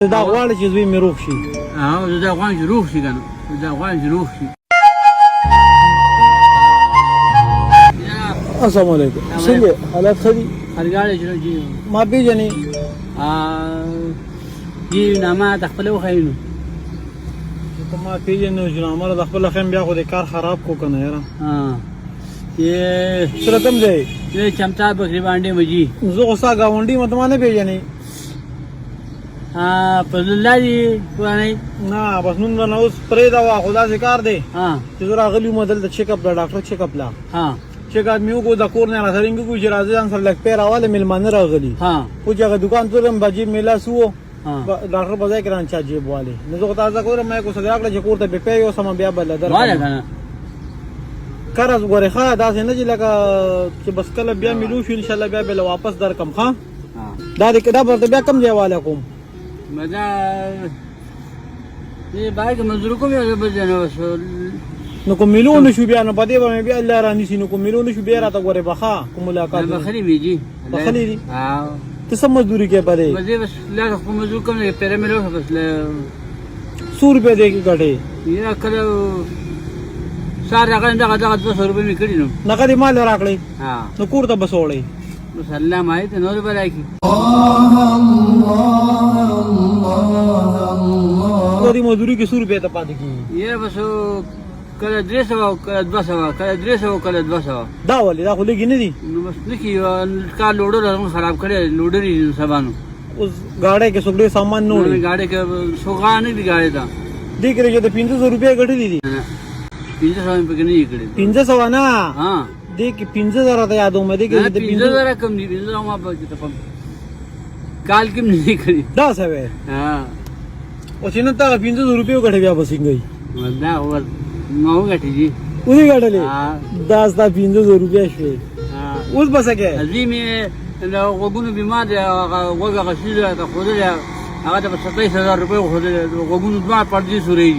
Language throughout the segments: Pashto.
دا غواړي چې زوی مې روغ شي. زه دا غواړم چې روغ شي که نه، زه دا غواړم چې روغ شي. السلام علیکم. څنګه حالات ښه دي؟ خرګاړی چې جي ما پېژنې؟ جي نامه د خپله وښایي نو که ما پېژنې جنامه د خپله ښیم بیا خو د کار خراب کو که نه یاره. سره کوم ځای؟ چمتا بکري بانډې مجي. زه خو ستا ګاونډي یم ته ما نه پېژنې؟ فضلالله دي کورنۍ؟ نه بس نن رانه اوس پرېږده وه خو داسې کار دی چې زه راغلی وم دلته چیک اپ له ډاکټر چیک اپ لا چیک اپ مې وکړو د کور نه راسره رنګ وکړو چې راځه ځان سره لږ پی راواله مېلمانه راغلي خو چې هغه دوکان ته ورغلم به جیب مې لاس وو ډاکټر په ځای کې رانه چا جیب والې نو زه خو تازه کوم ما یې کوڅه راکړه چې کور ته بې پی یوسم بیا به له درکړم قرض ګورې ښه داسې نه چې لکه چې بس کله بیا ملو شو انشاءالله بیا به له واپس درکړم ښه دا به بیا کم ځای واله کوم دا باید که مزدور کوم یا بل ځای نه وسو نو کوم ملو نه شو بیا نو په دې به مې بیا الله رانیسي نو کوم ملو نه شو بیا راته ګورې به ښه کوم ملاقات بخلي وي جي بخلي دي ته څه مزدوري کوې په دې بس لا خو مزدور کوم نه پیره مې روښه بس 100 روپۍ دی کې ګټې یا کله سار راغلی دغه 200 روپۍ مې کړي نو نقدې مال راکړې نو کور ته بس وړئ بس الله مایې ته نور به راکړي دې مزدوري کې 100 روپۍ ته پاتې کېږي یاره بس کله 300 کله 200 کله 300 کله 200 دا ولې دا خو لږې نه دي نو بس نه کېږي کار لوډر خراب کړی لوډر یې سبا نو اوس ګاډۍ کې څوک ډېر سامان نه وړي ګاډۍ کې سوغا نه دي ګاډۍ ته دې کې چې د 500 روپۍ ګټلې دي 500 مې پکې نه یې کړي 500 نه دې کې 5000 ته یادوم دې کې 5000 کم دي 5000 ما پکې ته کال کې نه کړي دا څه وې او چې نن تا 500 روپۍ ګټې بیا بسنګي دا ور نو غټي دي ودی غټلې دا ستا 500 روپۍ شوې اوس بسکه عظیمه لو وګونو بیمار دی وګه غشیله ته خو دې هغه د 27000 روپۍ خو دې وګونو دوا پردي سوري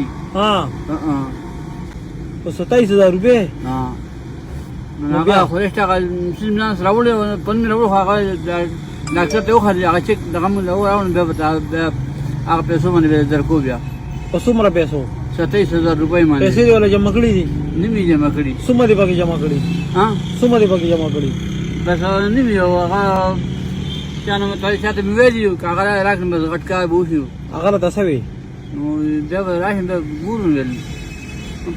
په 27000 روپۍ نو هغه خو هیڅ مسلمان ناس راوړل پن مې راوړل هغه ډاکټر ته وخت هغه چک دغه مو راوړل بیا هغه پیسو باندې درکو بیا په څومره پیسو 27000 روپۍ باندې پیسې ولا جمع کړې دي نیمه جمع کړې څومره دې پکې جمع کړې څومره دې پکې جمع کړې بس نیمه هغه چانه مته چاته مې ویلو هغه راکړم بس غټ کار به وشو هغه ته څه وی نو بیا به راځم بیا ګورم ویل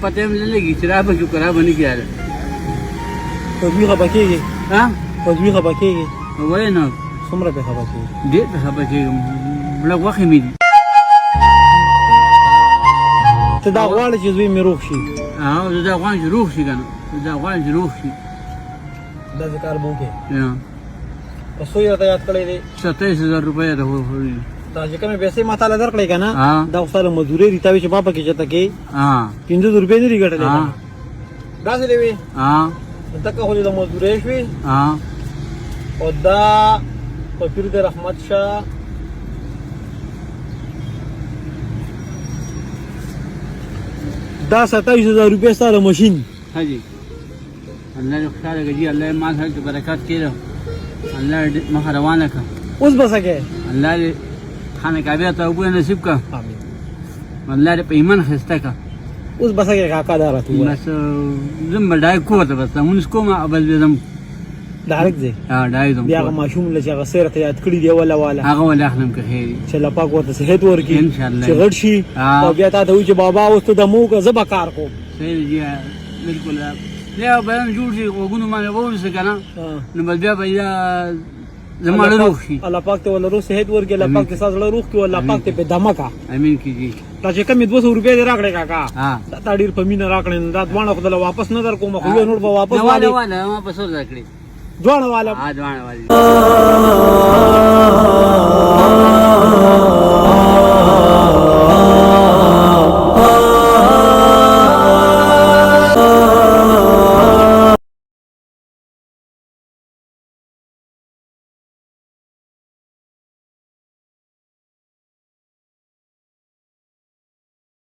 پته مې نه لګي چې را به جو کرا باندې کېاله په دې خبره کېږي په دې خبره کېږي وای نه څومره به خبره کېږي ډېر به خبره کېږي بلګ وخت مې دي ته دا غواړې چې زوی مې روغ شي زه دا غواړم چې روغ شي که نه زه دا غواړم چې روغ شي داسې کار به وکړې په څو یې راته یاد کړی دی 27000 روپۍ ته دا چې کومې پیسې ما تاله درکړې که نه دا خو ستا د مزدورۍ دي تا وایي چې ما پکې چېرته کې 500 روپۍ نه دي ګټلې داسې دی وي دکه خو دې د مزدورۍ شوې او دا په پیر د رحمت شاه دا 27000 روپۍ ستا د ماشین حاجي الله دې خوشحاله کړي جي الله یې مال هلته برکات کړي الله دې مخه روانه کړه اوس به څه کوې الله دې خانه کعبې ته اوبه نصیب کړه الله دې په ایمان ښایسته کړه اوس به څه کوې کاکا دا راته ووایه بس ځم به ډایرکټ کور ته بس لمونځ کوم بس بیا ځم ډایرکټ ځې ډایرکټ ځم بیا هغه ماشوم له چې هغه سیر ته یاد کړي دی اوله واله هغه ولې اخلم که خیر وي چې الله پاک ورته صحت ورکړي انشاءالله چې غټ شي او بیا تا ته وایي چې بابا اوس ته د مو که زه به کار کوم صحیح دی بلکل بیا بیان جوړ شي غوږونو باندې واورسه که نه نو بس بیا به زما زړه روغ شي الله پاک ته ولا روغ صحت ورکړي الله پاک ته ستا زړه روغ کړي الله پاک ته بې دمه کړه امین کېږي تا چې کمې 200 روپۍ دې راکړې کاکا دا تا ډېر په مینه راکړې دا دواړه خو دله واپس نه در کوم خو یو نور به واپس والې ما په سر درکړي دواړه والا دواړه والي